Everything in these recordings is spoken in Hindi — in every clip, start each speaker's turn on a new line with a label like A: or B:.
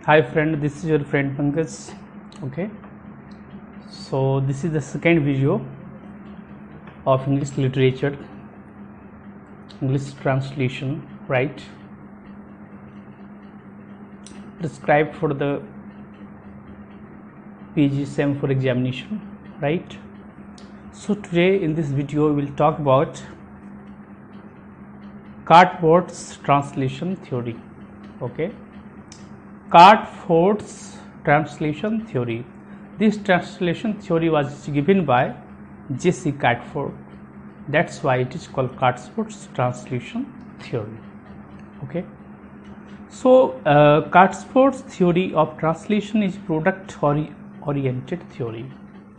A: Hi friend, this is your friend Pankaj. Okay, so this is the second video of English literature, English translation, right? Prescribed for the PG SEM for examination, right? So today in this video we will talk about Cartford's translation theory. Okay, Cartford's translation theory. This translation theory was given by J.C. Cartford. That's why it is called Cartford's translation theory. Okay. So Cartford's theory of translation is product-oriented theory.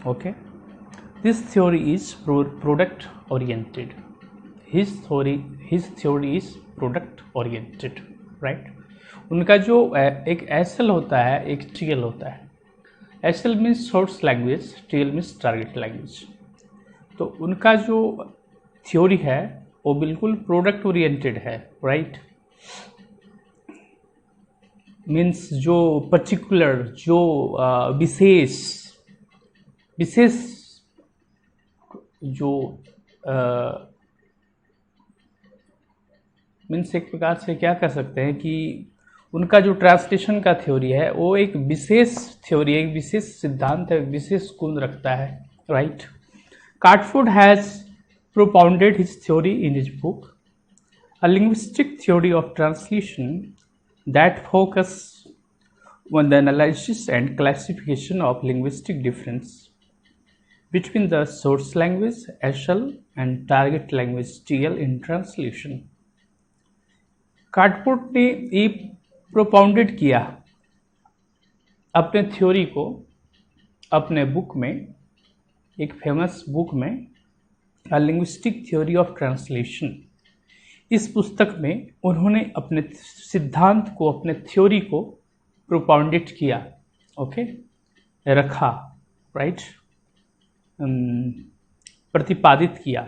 A: Okay. This theory is product-oriented. His theory is product-oriented, right? उनका जो एक एसएल होता है, एक टीएल होता है. SL means source language, TL means target language. तो उनका जो थ्योरी है वो बिल्कुल प्रोडक्ट ओरिएंटेड है, राइट? मीन्स जो पर्टिकुलर, जो विशेष जो मीन्स एक प्रकार से क्या कर सकते हैं कि उनका जो ट्रांसलेशन का थ्योरी है वो एक विशेष थ्योरी, एक विशेष सिद्धांत, एक विशेष गुण रखता है, right? Cartford has propounded his theory in his book, A Linguistic Theory of Translation, that focus on the analysis and classification of linguistic difference between the source language SL and target language TL in translation. Cartford ने ये प्रोपाउंडेड किया अपने थ्योरी को अपने बुक में, एक फेमस बुक में, अ लिंग्विस्टिक थ्योरी ऑफ ट्रांसलेशन. इस पुस्तक में उन्होंने अपने सिद्धांत को, अपने थ्योरी को प्रोपाउंडेड किया, ओके, रखा, राइट, प्रतिपादित किया.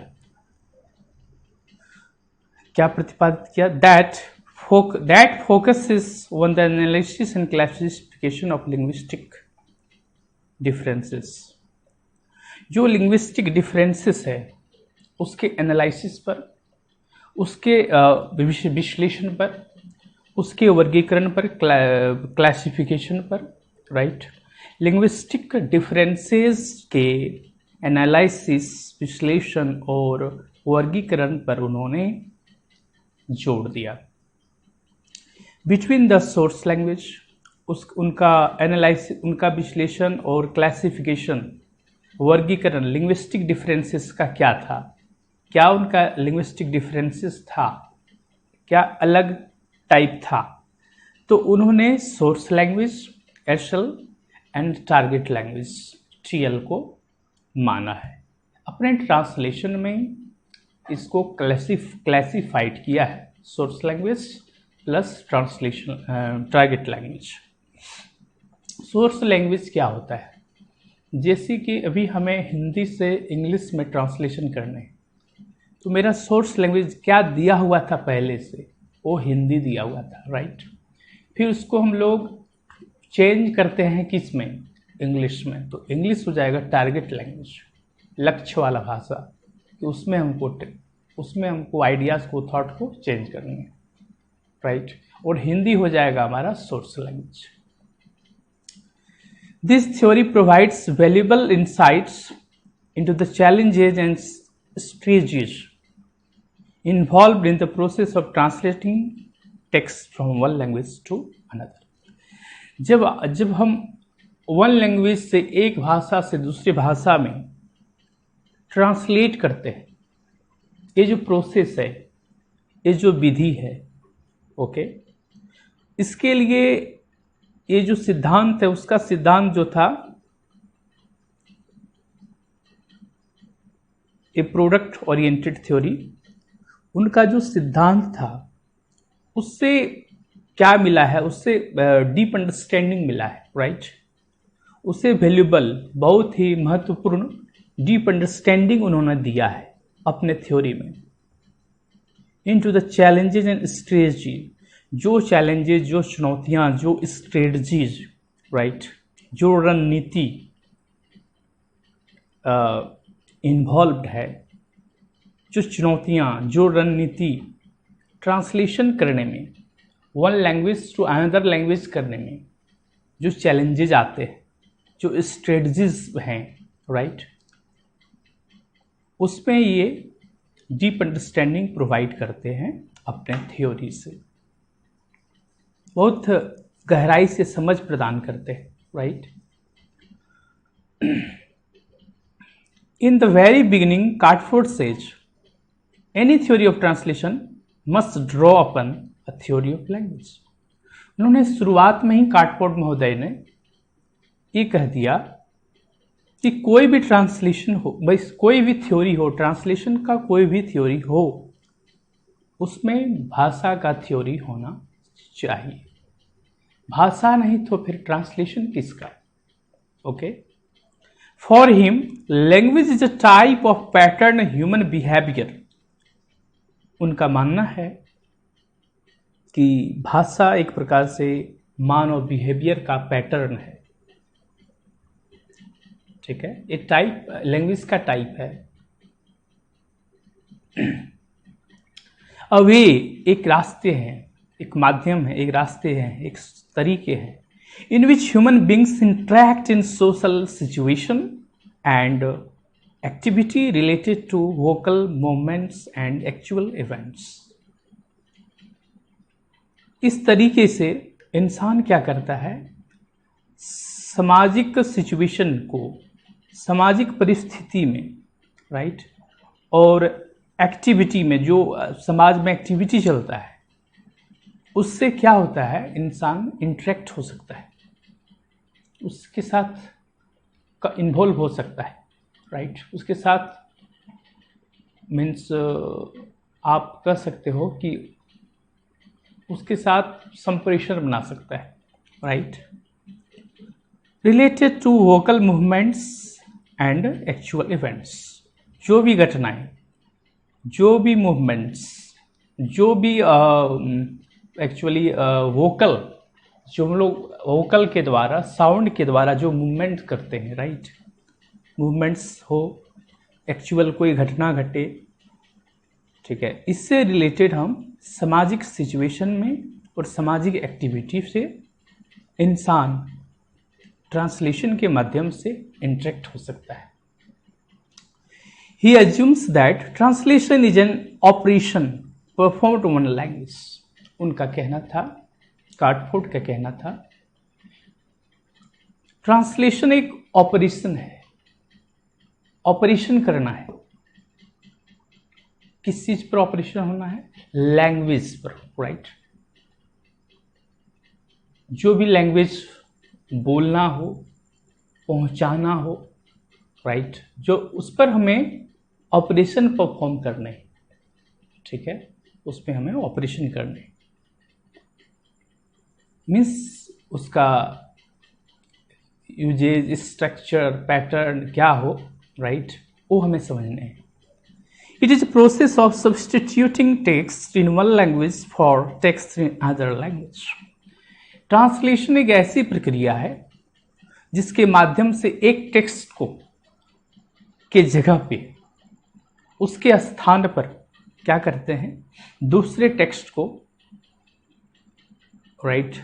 A: क्या प्रतिपादित किया? that focuses on the analysis and classification of linguistic differences. जो linguistic differences है उसके एनालिसिस पर, उसके विश्लेषण पर, उसके वर्गीकरण पर, क्लासिफिकेशन पर, राइट? लिंग्विस्टिक डिफरेंसेस के एनालिसिस, विश्लेषण और वर्गीकरण पर उन्होंने जोड़ दिया. बिटवीन द सोर्स लैंग्वेज, उनका एनालिसिस, उनका विश्लेषण और क्लासिफिकेशन, वर्गीकरण, लिंग्विस्टिक डिफरेंसेस का क्या था, क्या उनका लिंग्विस्टिक डिफरेंसेस था, क्या अलग टाइप था, तो उन्होंने source language SL and target language TL को माना है. अपने ट्रांसलेशन में इसको क्लासिफाइड किया है, source language plus translation target language. Source language क्या होता है? जैसे कि अभी हमें हिंदी से इंग्लिश में ट्रांसलेशन करने, तो मेरा सोर्स लैंग्वेज क्या दिया हुआ था पहले से? वो हिंदी दिया हुआ था, राइट? फिर उसको हम लोग चेंज करते हैं किस में? इंग्लिश में. तो इंग्लिश हो जाएगा टारगेट लैंग्वेज, लक्ष्य वाला भाषा, कि उसमें हमको आइडियाज़ को, थॉट को चेंज करनी है, राइट? और हिंदी हो जाएगा हमारा source language. This theory provides valuable insights into the challenges and strategies involved in the process of translating text from one language to another. जब हम वन लैंग्वेज से, एक भाषा से दूसरी भाषा में ट्रांसलेट करते हैं, ये जो प्रोसेस है, ये जो विधि है, ओके, इसके लिए ये जो सिद्धांत है, उसका सिद्धांत जो था, ये प्रोडक्ट ओरिएंटेड थ्योरी, उनका जो सिद्धांत था उससे क्या मिला है? उससे डीप अंडरस्टैंडिंग मिला है, राइट? उसे वैल्यूबल, बहुत ही महत्वपूर्ण डीप अंडरस्टैंडिंग उन्होंने दिया है अपने थ्योरी में. into the challenges and strategy जो चैलेंजेस, जो चुनौतियां, जो स्ट्रेटजीज, राइट, जो रणनीति इन्वॉल्व्ड है, जो चुनौतियां, जो रणनीति ट्रांसलेशन करने में, one language to another language करने में जो चैलेंजेज आते हैं, जो स्ट्रेटजीज हैं, राइट, उसमें ये डीप अंडरस्टैंडिंग प्रोवाइड करते हैं अपने थ्योरी से, बहुत गहराई से समझ प्रदान करते हैं, right. In the very beginning Catford says any theory of translation must draw upon a theory of language. उन्होंने शुरुआत में ही कार्टफोर्ड महोदय ने ये कह दिया कि कोई भी ट्रांसलेशन हो, भाई कोई भी थ्योरी हो, ट्रांसलेशन का कोई भी थ्योरी हो, उसमें भाषा का थ्योरी होना चाहिए। भाषा नहीं तो फिर ट्रांसलेशन किसका? Okay. For him language is a type of pattern human behaviour. उनका मानना है कि भाषा एक प्रकार से मानव बिहेवियर का पैटर्न है, ठीक है। ये टाइप लैंग्वेज का टाइप है। अब ये एक रास्ते हैं, एक माध्यम है, एक रास्ते हैं, एक तरीके हैं in which human beings interact in social situation and activity related to vocal movements and actual events। इस तरीके से इंसान क्या करता है, सामाजिक सिचुएशन को, सामाजिक परिस्थिति में, राइट, और एक्टिविटी में, जो समाज में एक्टिविटी चलता है, उससे क्या होता है, इंसान इंटरेक्ट हो सकता है, उसके साथ का इन्वॉल्व हो सकता है, राइट, उसके साथ मीन्स आप कह सकते हो कि उसके साथ संप्रेषण बना सकता है, right, related to vocal movements and actual events. जो भी घटनाएं, जो भी मूवमेंट्स, जो भी एक्चुअली वोकल, जो हम लोग वोकल के द्वारा, साउंड के द्वारा जो मूवमेंट करते हैं, राइट, मूवमेंट्स हो, एक्चुअल कोई घटना घटे, ठीक है, इससे रिलेटेड हम सामाजिक सिचुएशन में और सामाजिक एक्टिविटी से इंसान ट्रांसलेशन के माध्यम से इंटरेक्ट हो सकता है। He assumes that translation is an operation performed on a language। उनका कहना था, कार्टफोर्ड का कहना था, ट्रांसलेशन एक ऑपरेशन है, ऑपरेशन करना है। किस चीज पर ऑपरेशन होना है? लैंग्वेज पर, राइट। जो भी लैंग्वेज बोलना हो, पहुंचाना हो, राइट, जो उस पर हमें ऑपरेशन परफॉर्म करने, ठीक है, उसमें हमें ऑपरेशन करने, मीन्स उसका यूजेज, स्ट्रक्चर, पैटर्न क्या हो, राइट, वो हमें समझने हैं। It is a process of substituting text in one language for text in other language. Translation एक ऐसी प्रक्रिया है जिसके माध्यम से एक टेक्स्ट को के जगह पे, उसके स्थान पर क्या करते हैं, दूसरे टेक्स्ट को, राइट,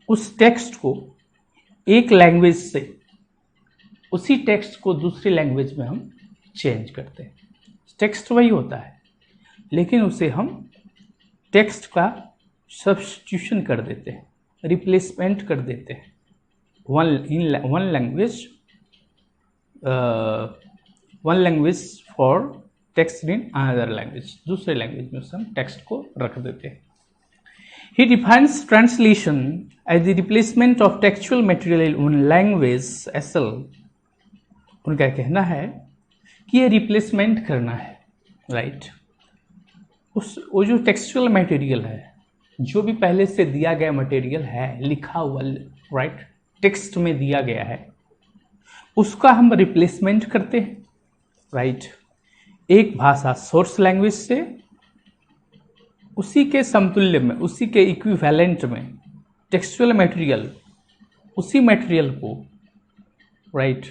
A: उस टेक्स्ट को एक लैंग्वेज से उसी टेक्स्ट को दूसरी लैंग्वेज में हम चेंज करते हैं। टेक्स्ट वही होता है, लेकिन उसे हम टेक्स्ट का सब्स्टिट्यूशन कर देते हैं, रिप्लेसमेंट कर देते हैं। One language for text in another language, दूसरे लैंग्वेज में हम टेक्स्ट को रख देते हैं। He defines translation as the replacement of textual material in language SL। उनका कहना है कि ये रिप्लेसमेंट करना है, राइट, वो जो टेक्सचुअल मटेरियल है, जो भी पहले से दिया गया मटेरियल है, लिखा हुआ, राइट, टेक्स्ट में दिया गया है, उसका हम रिप्लेसमेंट करते हैं, राइट, एक भाषा सोर्स लैंग्वेज से उसी के समतुल्य में, उसी के इक्विवेलेंट में टेक्सचुअल मटेरियल, उसी मटेरियल को राइट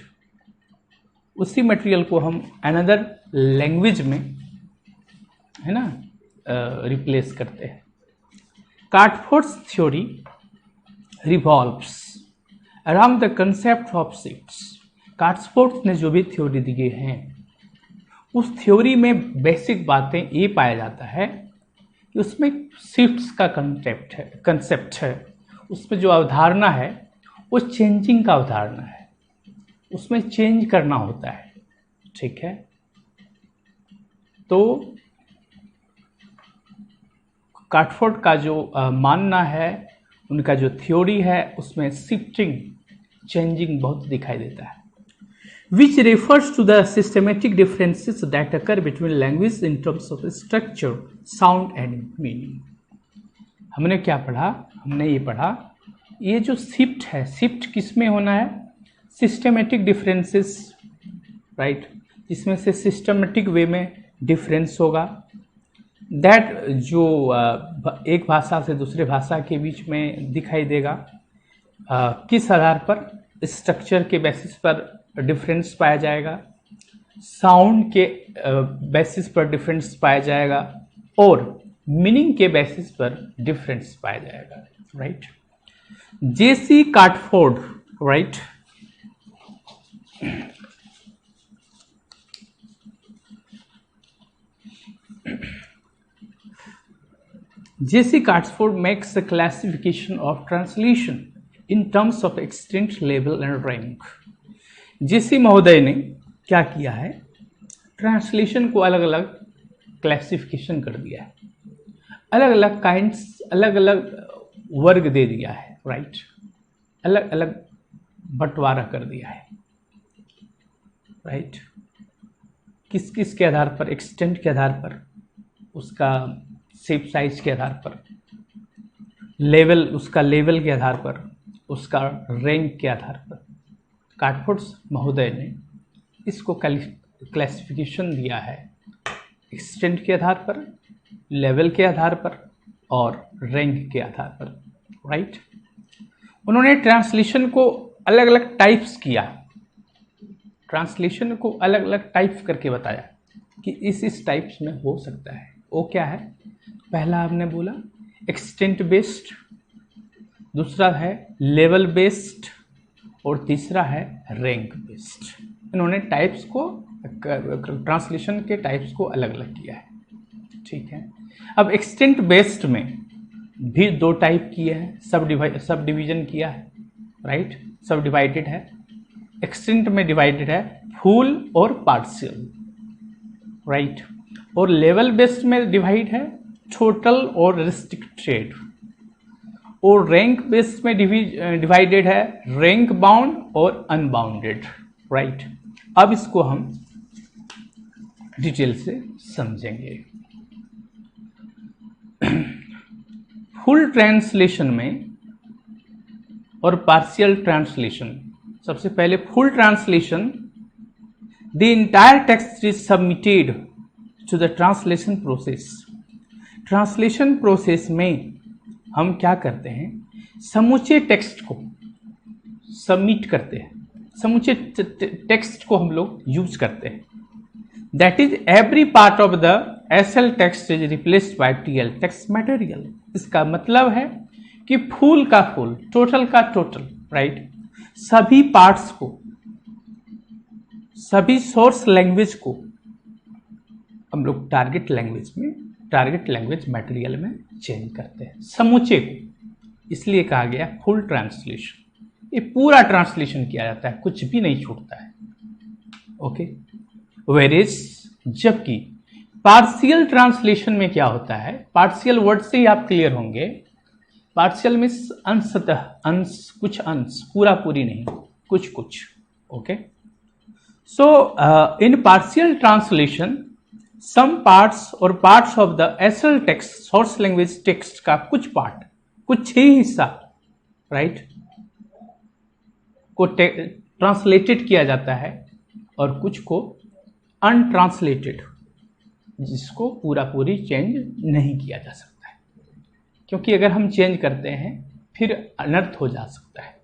A: उसी मटेरियल को हम अनदर लैंग्वेज में, है ना, रिप्लेस करते हैं। Catford's theory revolves around the concept of shifts. Catford ने जो भी थ्योरी दी हैं, उस थ्योरी में बेसिक बातें ये पाया जाता है कि उसमें शिफ्ट्स का कंसेप्ट है। उसमें जो अवधारणा है वो चेंजिंग का अवधारणा है, उसमें चेंज करना होता है। ठीक है, तो कार्टफोर्ड का जो मानना है, उनका जो थ्योरी है, उसमें शिफ्टिंग, चेंजिंग बहुत दिखाई देता है। which refers to the systematic differences that occur between language in terms of structure, sound and meaning। हमने क्या पढ़ा? हमने ये पढ़ा, ये जो शिफ्ट है, शिफ्ट किस में होना है? सिस्टमेटिक डिफरेंसेस, राइट, इसमें से सिस्टमेटिक वे में डिफरेंस होगा। दैट जो एक भाषा से दूसरे भाषा के बीच में दिखाई देगा। किस आधार पर? स्ट्रक्चर के बेसिस पर डिफरेंस पाया जाएगा, साउंड के बेसिस पर डिफरेंस पाया जाएगा, और मीनिंग के बेसिस पर डिफरेंस पाया जाएगा। Right, JC कार्टफोर्ड, right, J.C. Cartsford makes a classification of translation in terms of extent, level and rank। जेसी महोदय ने क्या किया है? ट्रांसलेशन को अलग अलग क्लासिफिकेशन कर दिया है, अलग अलग काइंड्स, अलग अलग वर्ग दे दिया है। राइट, अलग अलग बंटवारा कर दिया है। राइट, किस किस के आधार पर? एक्सटेंट के आधार पर, उसका शेप साइज के आधार पर, लेवल, उसका लेवल के आधार पर, उसका रैंक के आधार पर। कार्टफोर्ड महोदय ने इसको क्लासिफिकेशन दिया है एक्सटेंट के आधार पर, लेवल के आधार पर और रैंक के आधार पर। राइट, उन्होंने ट्रांसलेशन को अलग अलग टाइप्स किया, ट्रांसलेशन को अलग अलग टाइप्स करके बताया कि इस टाइप्स में हो सकता है। वो क्या है? पहला हमने बोला एक्सटेंट बेस्ड, दूसरा है लेवल बेस्ड और तीसरा है रैंक बेस्ड। इन्होंने टाइप्स को, ट्रांसलेशन के टाइप्स को अलग अलग किया है। ठीक है, अब एक्सटेंट बेस्ड में भी दो टाइप किए हैं, सब डिवीजन किया है। राइट, सब डिवाइडेड है। एक्सटेंट में डिवाइडेड है फुल और पार्शियल। राइट, और लेवल बेस्ड में डिवाइड है टोटल और रिस्ट्रिक्टेड, और रैंक बेस्ड में डिवाइडेड है रैंक बाउंड और अनबाउंडेड। राइट, अब इसको हम डिटेल से समझेंगे। फुल ट्रांसलेशन में और पार्शियल ट्रांसलेशन। सबसे पहले full translation, the entire text is submitted to the translation process. Translation process में हम क्या करते हैं? समूचे टेक्स्ट को सबमिट करते हैं, समूचे टेक्स्ट को हम लोग यूज करते हैं। That is every part of the SL text is replaced by TL text material. इसका मतलब है कि फुल का फुल, टोटल का टोटल, राइट, सभी पार्ट्स को, सभी सोर्स लैंग्वेज को हम लोग टारगेट लैंग्वेज में, टारगेट लैंग्वेज मटेरियल में चेंज करते हैं, समूचे को। इसलिए कहा गया फुल ट्रांसलेशन। ये पूरा ट्रांसलेशन किया जाता है, कुछ भी नहीं छूटता है। ओके, वेरेज, जबकि पार्शियल ट्रांसलेशन में क्या होता है? पार्शियल वर्ड से ही आप क्लियर होंगे। पार्शियल मीन्स अंशतः, अंश, कुछ अंश, पूरा पूरी नहीं, कुछ कुछ। Okay, so in partial translation some parts और parts of the SL text, source language text का कुछ पार्ट, कुछ ही हिस्सा, राइट, को ट्रांसलेटेड किया जाता है और कुछ को अनट्रांसलेटेड, जिसको पूरा पूरी चेंज नहीं किया जा सकता। क्योंकि अगर हम चेंज करते हैं फिर अनर्थ हो जा सकता है।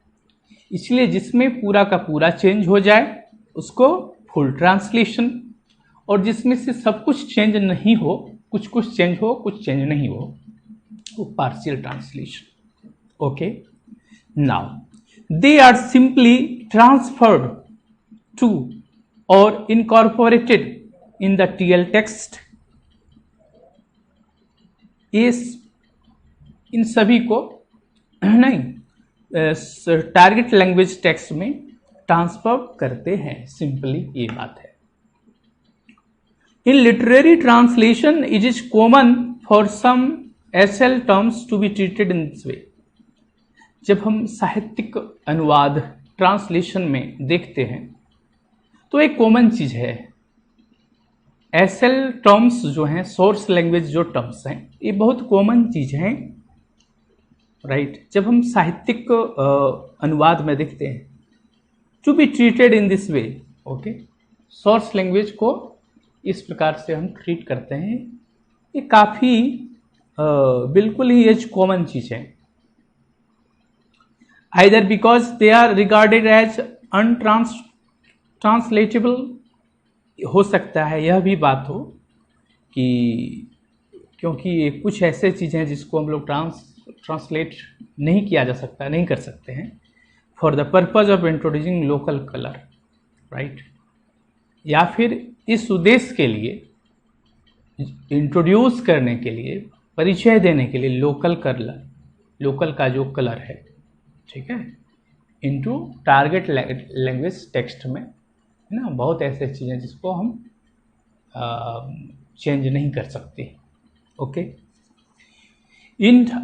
A: इसलिए जिसमें पूरा का पूरा चेंज हो जाए उसको फुल ट्रांसलेशन, और जिसमें से सब कुछ चेंज नहीं हो, कुछ कुछ चेंज हो कुछ चेंज नहीं हो, वो partial translation. Okay, now they are simply transferred to और incorporated in the TL text. इन सभी को नहीं टारगेट लैंग्वेज टेक्स्ट में ट्रांसफर करते हैं, सिंपली ये बात है। In literary translation it is common for some SL terms to be treated in this way. जब हम साहित्यिक अनुवाद ट्रांसलेशन में देखते हैं तो एक कॉमन चीज है, एसएल टर्म्स जो हैं, सोर्स लैंग्वेज जो टर्म्स हैं, ये बहुत कॉमन चीज हैं, राइट। जब हम साहित्यिक अनुवाद में देखते हैं to be treated in this way, okay, source language को इस प्रकार से हम ट्रीट करते हैं, ये काफी बिल्कुल ही एक कॉमन चीज है। Either because they are regarded as translatable, हो सकता है यह भी बात हो कि क्योंकि कुछ ऐसे चीजें हैं जिसको हम लोग ट्रांसलेट नहीं किया जा सकता, नहीं कर सकते हैं, for the purpose of introducing local colour, right. या फिर इस उद्देश्य के लिए इंट्रोड्यूस करने के लिए, परिचय देने के लिए लोकल कलर, लोकल का जो कलर है, ठीक है, इनटू टारगेट लैंग्वेज टेक्स्ट में, है ना। बहुत ऐसे चीज़ें जिसको हम चेंज नहीं कर सकते। ओके,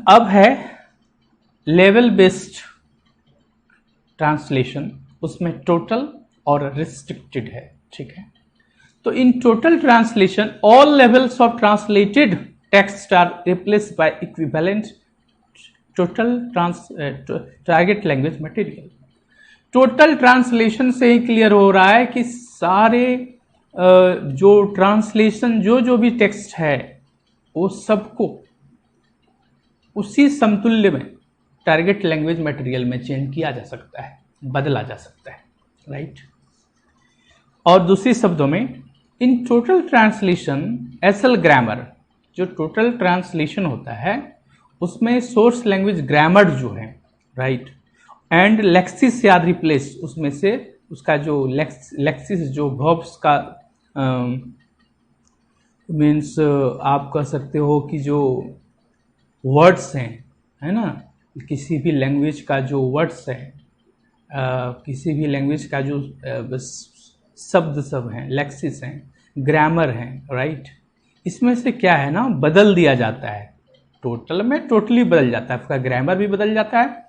A: अब है लेवल बेस्ड ट्रांसलेशन, उसमें टोटल और रिस्ट्रिक्टेड है, ठीक है। तो in total translation all levels of translated text are replaced by equivalent total target language material. Total translation से ही क्लियर हो रहा है कि सारे जो ट्रांसलेशन जो भी टेक्स्ट है वो सबको उसी समतुल्य में टारगेट लैंग्वेज मटेरियल में चेंज किया जा सकता है, बदला जा सकता है, राइट। और दूसरे शब्दों में in total translation SL grammar, जो टोटल ट्रांसलेशन होता है उसमें सोर्स लैंग्वेज ग्रामर जो है, राइट, एंड लेक्सिस याद रिप्लेस, उसमें से उसका जो लेक्सिस जो वर्ब्स का मीन्स आप कह सकते हो कि जो वर्ड्स हैं, है ना, किसी भी लैंग्वेज का जो वर्ड्स है, किसी भी लैंग्वेज का जो शब्द सब हैं, लेक्सिस हैं, ग्रामर हैं, राइट, इसमें से क्या है ना, बदल दिया जाता है। टोटल में टोटली बदल जाता है, उसका ग्रामर भी बदल जाता है,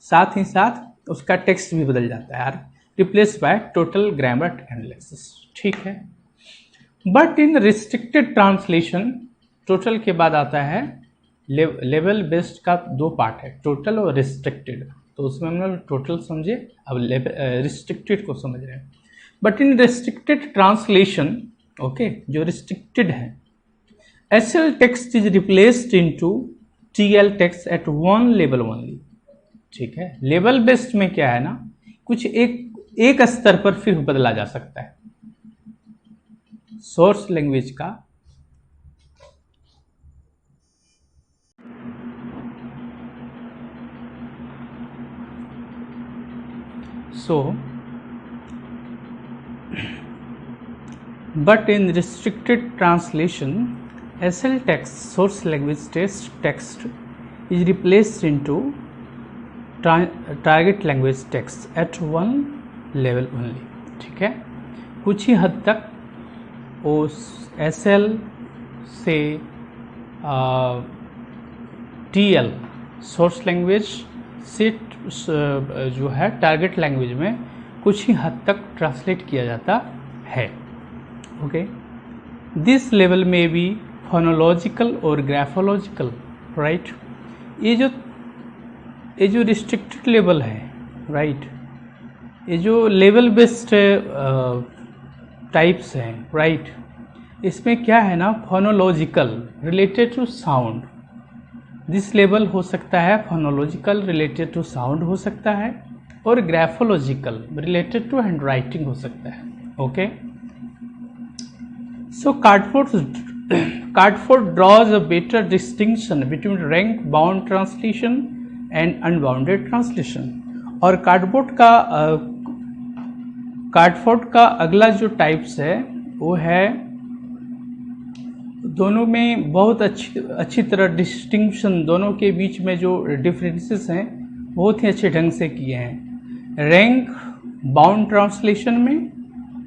A: साथ ही साथ उसका टेक्स्ट भी बदल जाता है, replace by total grammar and Lexus, ठीक है। But in restricted translation total के बाद आता है लेवल बेस्ड का दो पार्ट है, टोटल और रिस्ट्रिक्टेड। तो उसमें हम लोग टोटल समझे, अब रिस्ट्रिक्टेड को समझ रहे हैं। But in restricted translation, okay, जो रिस्ट्रिक्टेड है, SL text is replaced into TL text at one level only, ठीक है। लेवल बेस्ड में क्या है ना, कुछ एक स्तर पर फिर बदला जा सकता है। सोर्स लैंग्वेज का but in restricted translation SL text source language text is replaced into target language text at one level only, ठीक है। कुछ ही हद तक उस SL से TL सोर्स लैंग्वेज से जो है टारगेट लैंग्वेज में कुछ ही हद तक ट्रांसलेट किया जाता है, ओके। दिस लेवल में भी फोनोलॉजिकल और ग्राफोलॉजिकल, राइट। ये जो रिस्ट्रिक्टेड लेवल है, राइट, ये जो लेवल बेस्ड टाइप्स हैं, राइट, इसमें क्या है ना, phonological related to sound, this level हो सकता है फोनोलॉजिकल रिलेटेड टू साउंड हो सकता है, और ग्राफोलॉजिकल रिलेटेड टू हैंड राइटिंग हो सकता है. Okay, so Cardford draws a better distinction between rank bound translation and unbounded translation. और कार्डफोर्ड का अगला जो टाइप्स है वो है, दोनों में बहुत अच्छी तरह डिस्टिंक्शन, दोनों के बीच में जो डिफरेंसेस हैं बहुत ही अच्छे ढंग से किए हैं. रैंक बाउंड ट्रांसलेशन में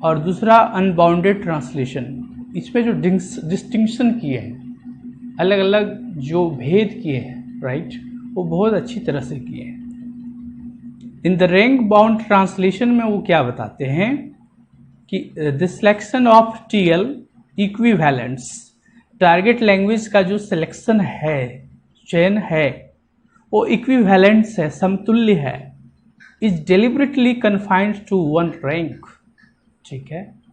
A: और दूसरा अनबाउंडेड ट्रांसलेशन, इसमें जो डिस्टिंक्शन किए हैं, अलग अलग जो भेद किए हैं, राइट, वो बहुत अच्छी तरह से किए हैं. In the rank bound translation में वो क्या बताते हैं कि the selection of TL equivalents, target language का जो सिलेक्शन है, चयन है, वो इक्विवेलेंट्स है, समतुल्य है, is deliberately confined to one rank. ठीक है,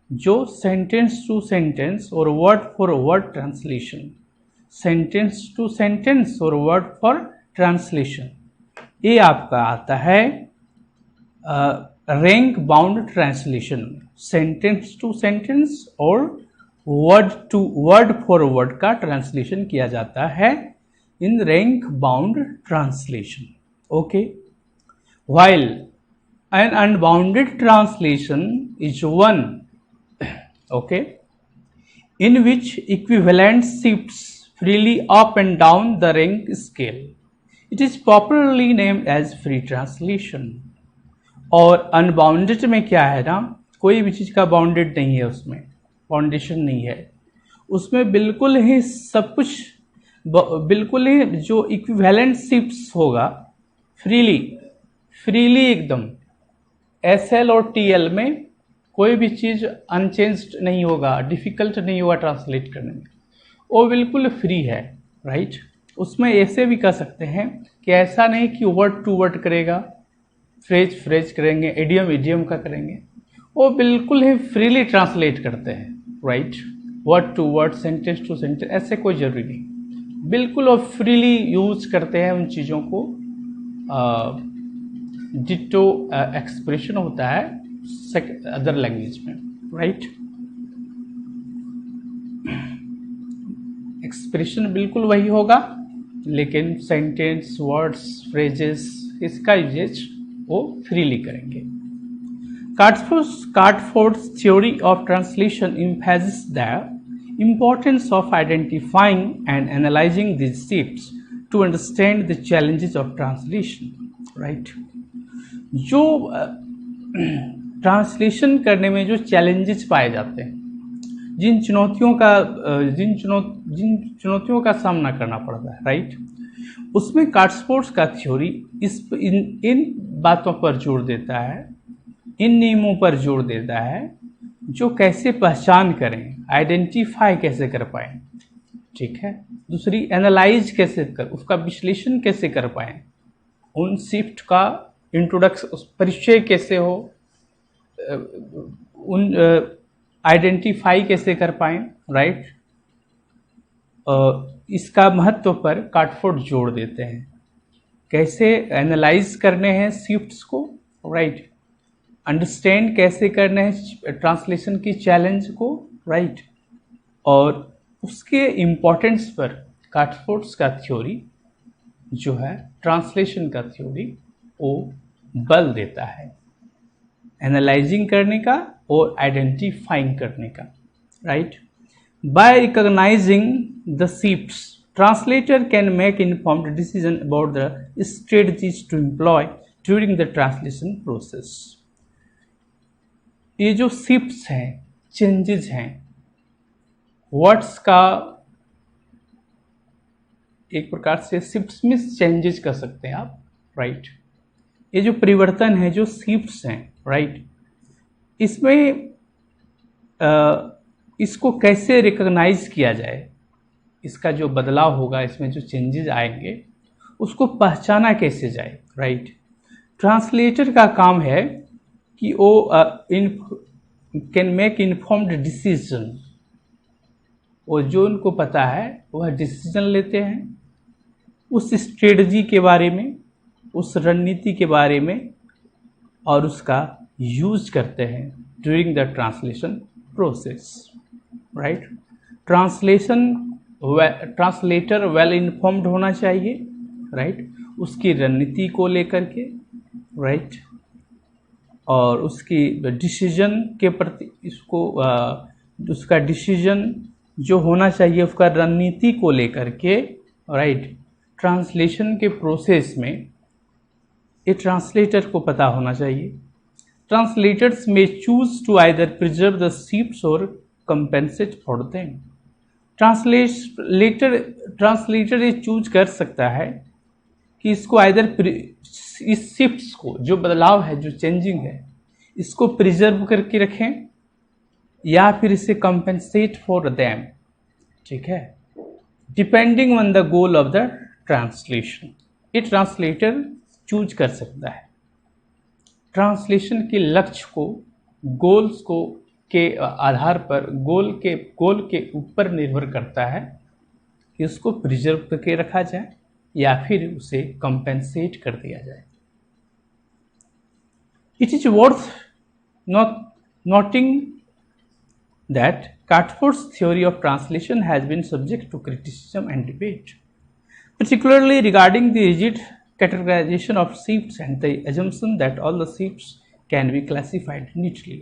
A: जो सेंटेंस टू सेंटेंस और word for word translation, sentence to sentence और वर्ड फॉर ट्रांसलेशन, ये आपका आता है rank bound translation. Sentence to sentence और word to word for word का ट्रांसलेशन किया जाता है in rank bound translation. Okay, while an unbounded translation is one, okay, in which equivalent shifts freely up and down the rank scale. It is popularly named as free translation. और unbounded में क्या है ना, कोई भी चीज़ का बाउंडेड नहीं है, उसमें फाउंडेशन नहीं है, उसमें बिल्कुल ही सब कुछ, बिल्कुल ही जो इक्विवेलेंट शिफ्ट्स होगा फ्रीली एकदम. एसएल और टीएल में कोई भी चीज़ अनचेंज्ड नहीं होगा, डिफ़िकल्ट नहीं होगा ट्रांसलेट करने में, वो बिल्कुल फ्री है, राइट. उसमें ऐसे भी कर सकते हैं कि ऐसा नहीं कि वर्ड टू वर्ड करेगा, फ्रेज करेंगे, इडियम का करेंगे, वो बिल्कुल ही फ्रीली ट्रांसलेट करते हैं, right. Word to word, sentence to sentence, ऐसे कोई ज़रूरी नहीं, बिल्कुल वो फ्रीली यूज करते हैं उन चीज़ों को. डिटो एक्सप्रेशन होता है अदर लैंग्वेज में, राइट. एक्सप्रेशन बिल्कुल वही होगा, लेकिन सेंटेंस, वर्ड्स, फ्रेजेस, इसका यूजेज वो फ्रीली करेंगे. Cardford's theory of translation emphasizes the importance of identifying and analyzing these shifts to understand the challenges of translation, right. जो ट्रांसलेशन करने में जो चैलेंजेस पाए जाते हैं, जिन चुनौतियों का सामना करना पड़ता है, राइट, उसमें कार्डफोर्ड का थ्योरी इन बातों पर जोर देता है, इन नियमों पर जोर देता है, जो कैसे पहचान करें, आइडेंटिफाई कैसे कर पाएँ, ठीक है. दूसरी, एनालाइज कैसे कर, उसका विश्लेषण कैसे कर पाएँ, उन शिफ्ट का इंट्रोडक्शन, परिचय कैसे हो, उन आइडेंटिफाई कैसे कर पाएँ, राइट. इसका महत्व पर कार्डफोर्ड जोड़ देते हैं, कैसे एनालाइज करने हैं शिफ्ट्स को, राइट. अंडरस्टैंड कैसे करने हैं ट्रांसलेशन की चैलेंज को, राइट. और उसके इम्पोर्टेंस पर कार्डफोर्ड का थ्योरी जो है, ट्रांसलेशन का थ्योरी, वो बल देता है, एनालाइजिंग करने का और आइडेंटिफाइंग करने का, right. By recognising the shifts, translator can make informed decision about the strategies to employ during the translation process. ये जो शिफ्ट्स हैं, चेंजेस हैं, वर्ड्स का एक प्रकार से शिफ्ट्स में चेंजेस कर सकते हैं आप, राइट. ये जो परिवर्तन है, जो शिफ्ट्स हैं, राइट, इसमें इसको कैसे रिकॉग्नाइज किया जाए, इसका जो बदलाव होगा, इसमें जो चेंजेस आएंगे, उसको पहचाना कैसे जाए, राइट. ट्रांसलेटर का काम है कि वो कैन मेक इन्फॉर्म्ड डिसीजन, वो जो उनको पता है वह डिसीजन लेते हैं, उस स्ट्रेटजी के बारे में, उस रणनीति के बारे में और उसका यूज करते हैं during the translation process, right. Translator well informed होना चाहिए, राइट, उसकी रणनीति को लेकर के, राइट, और उसकी डिसीजन के प्रति उसका डिसीजन जो होना चाहिए उसका रणनीति को लेकर के, राइट, ट्रांसलेशन के प्रोसेस में ये ट्रांसलेटर को पता होना चाहिए। Translators may choose to either preserve the shifts or compensate for them. Translator ये चूज कर सकता है कि इसको आइदर इस शिफ्ट्स को, जो बदलाव है, जो चेंजिंग है, इसको प्रिजर्व करके रखें या फिर इसे कंपेंसेट फॉर देम, ठीक है, depending on the goal of the translation. ये ट्रांसलेटर चूज कर सकता है। ट्रांसलेशन के लक्ष्य को, गोल्स को के आधार पर, गोल के ऊपर निर्भर करता है कि उसको प्रिजर्व करके रखा जाए या फिर उसे कंपेंसेट कर दिया जाए। It is worth noting that Catford's theory of translation has been subject to criticism and debate, particularly regarding the rigid categorization of shifts and the assumption that all the shifts can be classified neatly.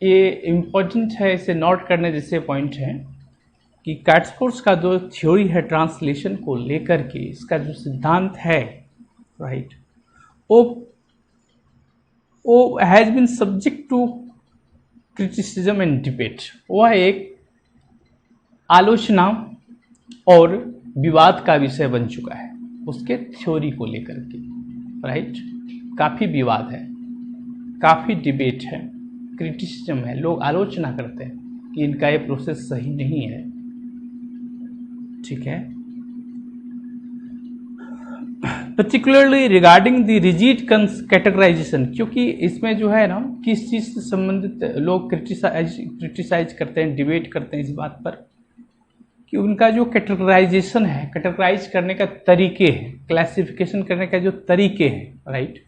A: ये इम्पोर्टेंट है, इसे नोट करने जैसे पॉइंट है कि कैटफोर्ड्स का जो थ्योरी है ट्रांसलेशन को लेकर के, इसका जो सिद्धांत है, राइट, वो has been subject to criticism and debate. वह एक आलोचना और विवाद का विषय बन चुका है उसके थ्योरी को लेकर के, राइट। काफ़ी विवाद है, काफ़ी डिबेट है, क्रिटिसिज्म है, लोग आलोचना करते हैं कि इनका ये प्रोसेस सही नहीं है, ठीक है। Particularly regarding the rigid categorisation, क्योंकि इसमें जो है ना, किस चीज़ से संबंधित लोग क्रिटिसाइज करते हैं, डिबेट करते हैं इस बात पर कि उनका जो कैटेगराइजेशन है, कैटेगराइज करने का तरीके हैं, क्लासिफिकेशन करने का जो तरीके हैं, राइट,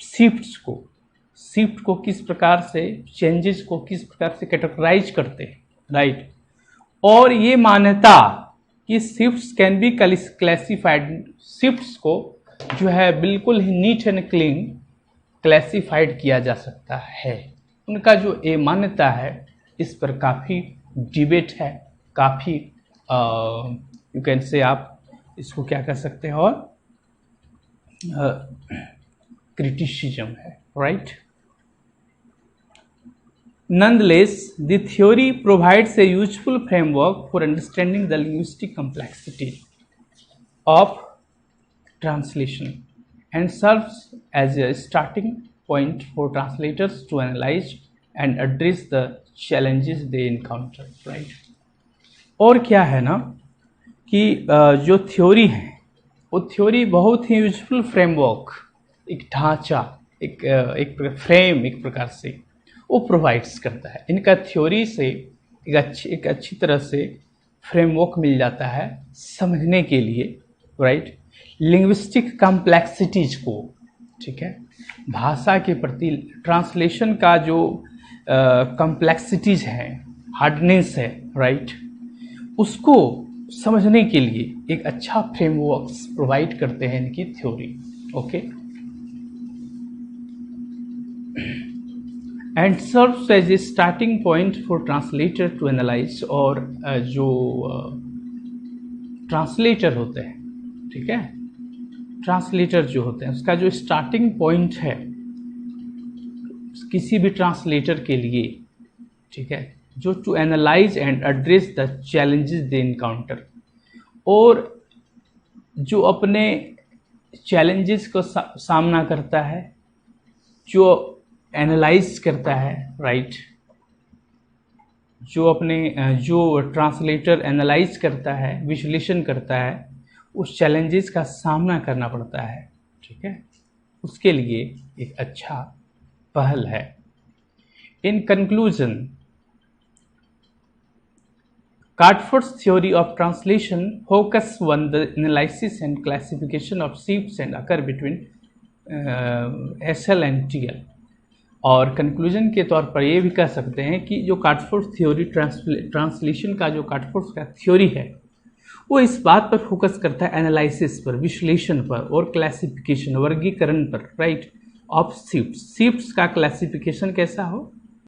A: शिफ्ट को किस प्रकार से, चेंजेस को किस प्रकार से कैटेगराइज करते हैं, राइट, और ये मान्यता कि shifts can be classified, shifts को जो है बिल्कुल ही नीट एंड क्लीन क्लासिफाइड किया जा सकता है, उनका जो ये मान्यता है इस पर काफ़ी डिबेट है, काफ़ी यू कैन से, आप इसको क्या कर सकते हैं, और क्रिटिसिज्म है, right. Nonetheless, the theory provides a useful framework for understanding the linguistic complexity of translation and serves as a starting point for translators to analyze and address the challenges they encounter, right? और क्या है ना कि जो थ्योरी है वो थ्योरी बहुत ही यूजफुल फ्रेमवर्क, एक ढांचा, एक फ्रेम, एक प्रकार से वो प्रोवाइड्स करता है। इनका थ्योरी से एक अच्छी तरह से फ्रेमवर्क मिल जाता है समझने के लिए, राइट, लिंग्विस्टिक कॉम्प्लेक्सिटीज को, ठीक है, भाषा के प्रति ट्रांसलेशन का जो कॉम्प्लेक्सिटीज है, हार्डनेस है, राइट, उसको समझने के लिए एक अच्छा फ्रेमवर्क प्रोवाइड करते हैं इनकी theory, okay. And serves as a starting point for translator to analyse, और जो ट्रांसलेटर होते हैं, ठीक है, ट्रांसलेटर जो होते हैं उसका जो स्टार्टिंग पॉइंट है किसी भी ट्रांसलेटर के लिए, ठीक है, जो to analyse and address the challenges they encounter, और जो अपने चैलेंजेस को सामना करता है, जो एनालाइज करता है, राइट, जो ट्रांसलेटर एनालाइज करता है, विश्लेषण करता है, उस चैलेंजेस का सामना करना पड़ता है, ठीक है, उसके लिए एक अच्छा पहल है। In conclusion, Cartford's theory of translation focus on the analysis and classification of shifts and occur between SL and TL। और कंक्लूजन के तौर पर ये भी कह सकते हैं कि जो कार्टफोर्ड थ्योरी ट्रांसलेशन का जो कार्टफोर्ड का थ्योरी है वो इस बात पर फोकस करता है एनालिसिस पर, विश्लेषण पर और क्लासिफिकेशन वर्गीकरण पर, राइट, ऑफ शिफ्ट्स। शिफ्ट्स का क्लासिफिकेशन कैसा हो,